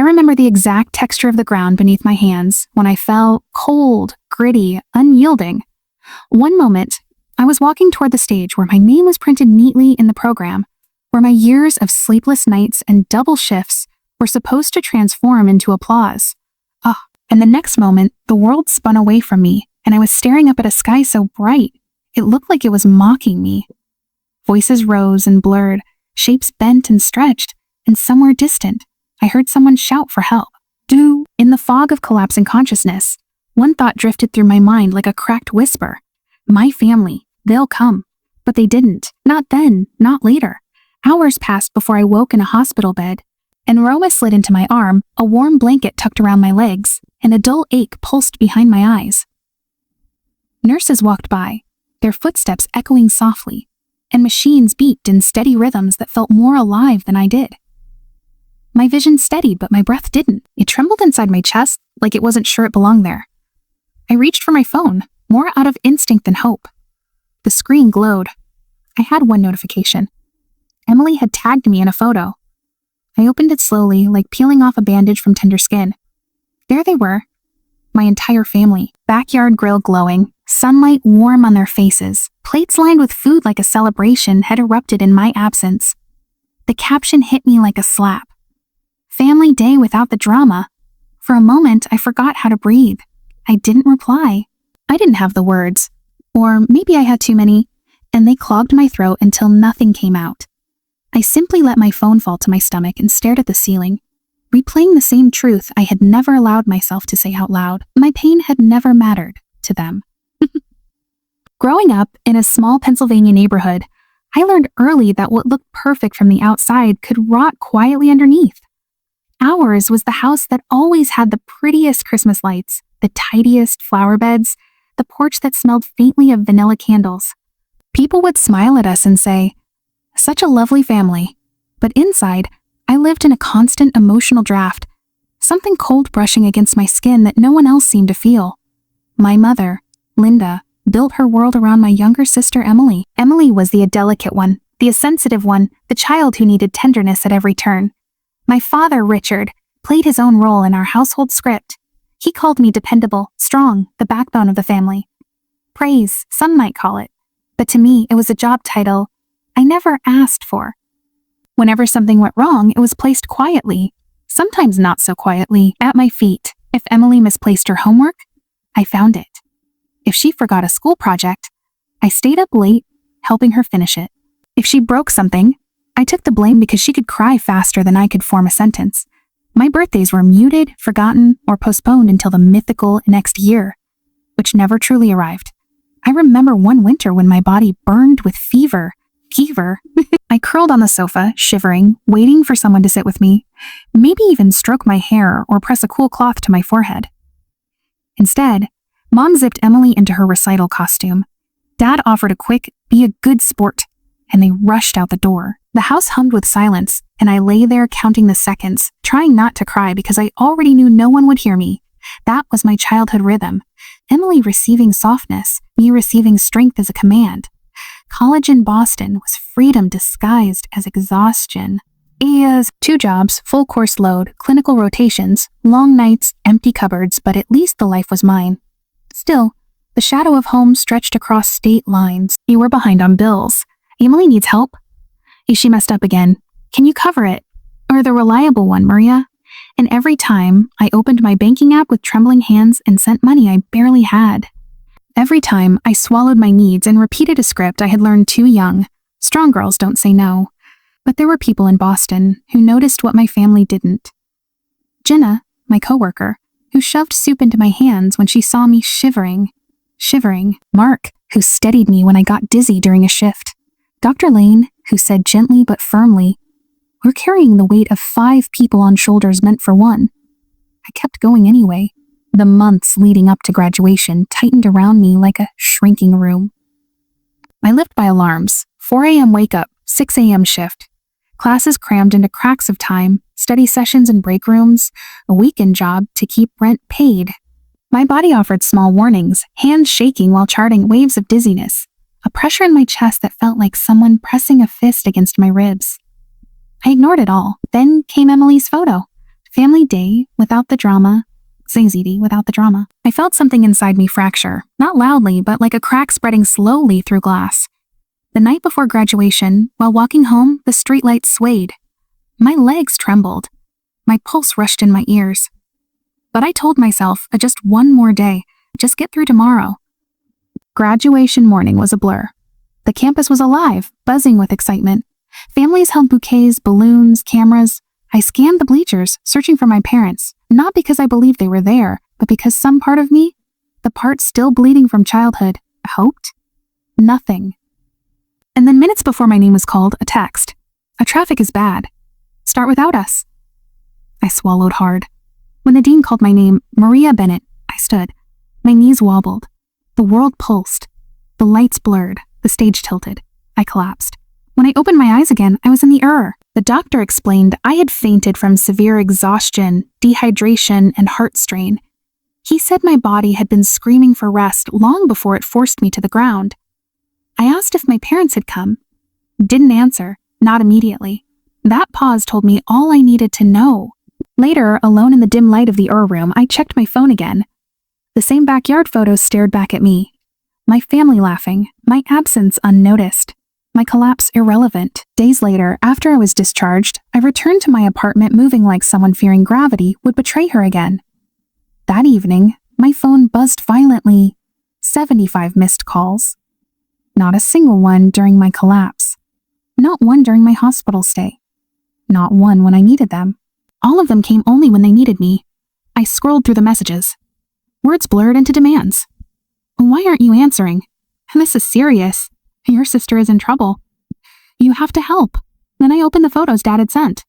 remember the exact texture of the ground beneath my hands when I fell, cold, gritty, unyielding. One moment, I was walking toward the stage where my name was printed neatly in the program, where my years of sleepless nights and double shifts were supposed to transform into applause. And the next moment, the world spun away from me, and I was staring up at a sky so bright, it looked like it was mocking me. Voices rose and blurred, shapes bent and stretched, and somewhere distant, I heard someone shout for help. In the fog of collapsing consciousness, one thought drifted through my mind like a cracked whisper. My family, they'll come. But they didn't. Not then, not later. Hours passed before I woke in a hospital bed, and Roma slid into my arm, a warm blanket tucked around my legs, and a dull ache pulsed behind my eyes. Nurses walked by, their footsteps echoing softly, and machines beeped in steady rhythms that felt more alive than I did. My vision steadied, but my breath didn't. It trembled inside my chest, like it wasn't sure it belonged there. I reached for my phone, more out of instinct than hope. The screen glowed. I had one notification. Emily had tagged me in a photo. I opened it slowly, like peeling off a bandage from tender skin. There they were, my entire family, backyard grill glowing, sunlight warm on their faces, plates lined with food like a celebration had erupted in my absence. The caption hit me like a slap. Family day without the drama. For a moment, I forgot how to breathe. I didn't reply. I didn't have the words. Or maybe I had too many, and they clogged my throat until nothing came out. I simply let my phone fall to my stomach and stared at the ceiling, replaying the same truth I had never allowed myself to say out loud. My pain had never mattered to them. Growing up in a small Pennsylvania neighborhood, I learned early that what looked perfect from the outside could rot quietly underneath. Ours was the house that always had the prettiest Christmas lights, the tidiest flower beds, the porch that smelled faintly of vanilla candles. People would smile at us and say, "Such a lovely family." But inside, I lived in a constant emotional draft, something cold brushing against my skin that no one else seemed to feel. My mother, Linda, built her world around my younger sister, Emily. Emily was the delicate one, the sensitive one, the child who needed tenderness at every turn. My father, Richard, played his own role in our household script. He called me dependable, strong, the backbone of the family. Praise, some might call it. But to me, it was a job title I never asked for. Whenever something went wrong, it was placed quietly, sometimes not so quietly, at my feet. If Emily misplaced her homework, I found it. If she forgot a school project, I stayed up late, helping her finish it. If she broke something, I took the blame because she could cry faster than I could form a sentence. My birthdays were muted, forgotten, or postponed until the mythical next year, which never truly arrived. I remember one winter when my body burned with fever. I curled on the sofa, shivering, waiting for someone to sit with me, maybe even stroke my hair or press a cool cloth to my forehead. Instead, Mom zipped Emily into her recital costume. Dad offered a quick, "Be a good sport," and they rushed out the door. The house hummed with silence, and I lay there counting the seconds, trying not to cry because I already knew no one would hear me. That was my childhood rhythm. Emily receiving softness, me receiving strength as a command. College in Boston was freedom disguised as exhaustion. 2 jobs, full course load, clinical rotations, long nights, empty cupboards, but at least the life was mine. Still, the shadow of home stretched across state lines. You were behind on bills. Emily needs help. Is she messed up again? Can you cover it? Or the reliable one, Maria? And every time, I opened my banking app with trembling hands and sent money I barely had. Every time, I swallowed my needs and repeated a script I had learned too young. Strong girls don't say no. But there were people in Boston who noticed what my family didn't. Jenna, my coworker, who shoved soup into my hands when she saw me shivering. Mark, who steadied me when I got dizzy during a shift. Dr. Lane, who said gently but firmly, "We're carrying the weight of 5 people on shoulders meant for one." I kept going anyway. The months leading up to graduation tightened around me like a shrinking room. I lived by alarms, 4 a.m. wake up, 6 a.m. shift. Classes crammed into cracks of time, study sessions in break rooms, a weekend job to keep rent paid. My body offered small warnings, hands shaking while charting waves of dizziness, a pressure in my chest that felt like someone pressing a fist against my ribs. I ignored it all. Then came Emily's photo, Family day without the drama. Zazidi without the drama. I felt something inside me fracture, not loudly, but like a crack spreading slowly through glass. The night before graduation, while walking home, the streetlight swayed. My legs trembled. My pulse rushed in my ears. But I told myself, just one more day, just get through tomorrow. Graduation morning was a blur. The campus was alive, buzzing with excitement. Families held bouquets, balloons, cameras. I scanned the bleachers, searching for my parents, not because I believed they were there, but because some part of me, the part still bleeding from childhood, hoped. Nothing. And then minutes before my name was called, a text. "A traffic is bad. Start without us." I swallowed hard. When the dean called my name, Maria Bennett, I stood. My knees wobbled. The world pulsed. The lights blurred. The stage tilted. I collapsed. When I opened my eyes again, I was in the ER. The doctor explained I had fainted from severe exhaustion, dehydration, and heart strain. He said my body had been screaming for rest long before it forced me to the ground. I asked if my parents had come. Didn't answer, not immediately. That pause told me all I needed to know. Later, alone in the dim light of the ER room, I checked my phone again. The same backyard photos stared back at me. My family laughing, my absence unnoticed, my collapse irrelevant. Days later, after I was discharged, I returned to my apartment moving like someone fearing gravity would betray her again. That evening, my phone buzzed violently. 75 missed calls. Not a single one during my collapse. Not one during my hospital stay. Not one when I needed them. All of them came only when they needed me. I scrolled through the messages. Words blurred into demands. "Why aren't you answering? This is serious. Your sister is in trouble. You have to help." Then I opened the photos Dad had sent.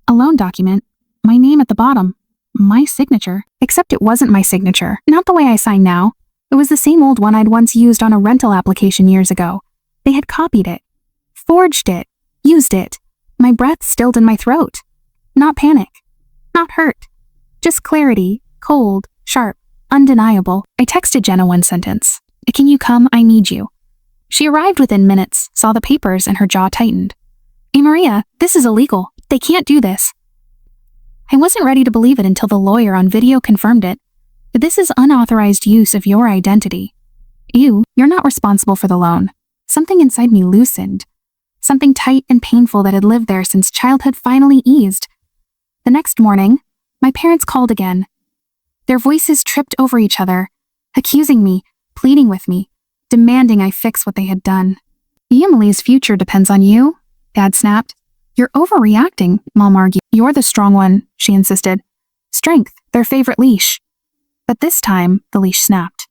A loan document, my name at the bottom, my signature. Except it wasn't my signature, not the way I sign now. It was the same old one I'd once used on a rental application years ago. They had copied it, forged it, used it. My breath stilled in my throat. Not panic, not hurt, just clarity, cold, sharp, undeniable. I texted Jenna one sentence. "Can you come? I need you." She arrived within minutes, saw the papers, and her jaw tightened. "Hey Maria, this is illegal. They can't do this." I wasn't ready to believe it until the lawyer on video confirmed it. "This is unauthorized use of your identity. You're not responsible for the loan." Something inside me loosened. Something tight and painful that had lived there since childhood finally eased. The next morning, my parents called again. Their voices tripped over each other, accusing me, pleading with me, demanding I fix what they had done. "Emily's future depends on you," Dad snapped. "You're overreacting," Mom argued. "You're the strong one," she insisted. Strength, their favorite leash. But this time, the leash snapped.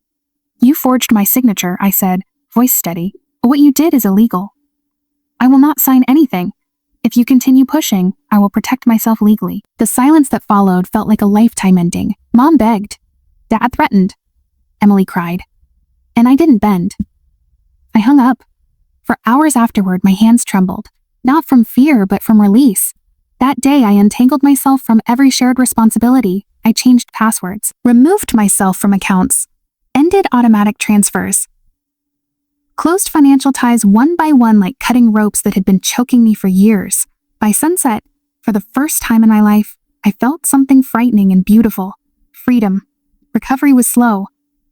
"You forged my signature," I said, voice steady. "What you did is illegal. I will not sign anything. If you continue pushing, I will protect myself legally." The silence that followed felt like a lifetime ending. Mom begged. Dad threatened. Emily cried. And I didn't bend. I hung up. For hours afterward, my hands trembled. Not from fear, but from release. That day, I untangled myself from every shared responsibility. I changed passwords, removed myself from accounts, ended automatic transfers, closed financial ties one by one like cutting ropes that had been choking me for years. By sunset, for the first time in my life, I felt something frightening and beautiful. Freedom. Recovery was slow,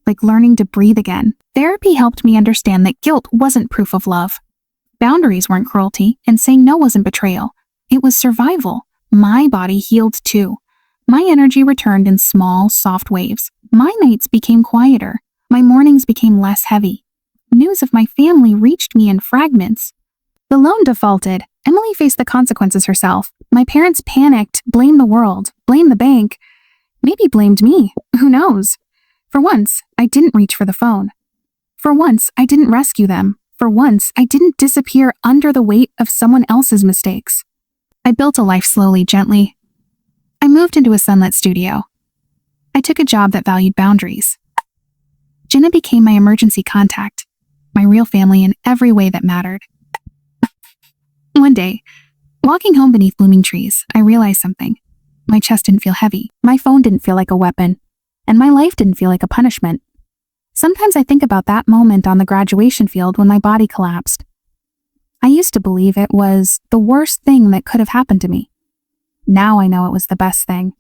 like learning to breathe again. Therapy helped me understand that guilt wasn't proof of love. Boundaries weren't cruelty, and saying no wasn't betrayal. It was survival. My body healed too. My energy returned in small, soft waves. My nights became quieter. My mornings became less heavy. News of my family reached me in fragments. The loan defaulted. Emily faced the consequences herself. My parents panicked, blamed the world, blamed the bank, maybe blamed me. Who knows? For once, I didn't reach for the phone. For once, I didn't rescue them. For once, I didn't disappear under the weight of someone else's mistakes. I built a life slowly, gently. I moved into a sunlit studio. I took a job that valued boundaries. Jenna became my emergency contact, my real family in every way that mattered. One day, walking home beneath blooming trees, I realized something. My chest didn't feel heavy, my phone didn't feel like a weapon, and my life didn't feel like a punishment. Sometimes I think about that moment on the graduation field when my body collapsed. I used to believe it was the worst thing that could have happened to me. Now I know it was the best thing.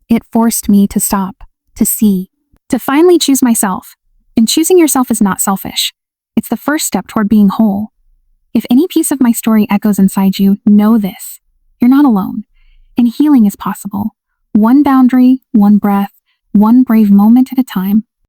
It forced me to stop, to see, to finally choose myself. And choosing yourself is not selfish. It's the first step toward being whole. If any piece of my story echoes inside you, know this. You're not alone. And healing is possible. One boundary, one breath, one brave moment at a time.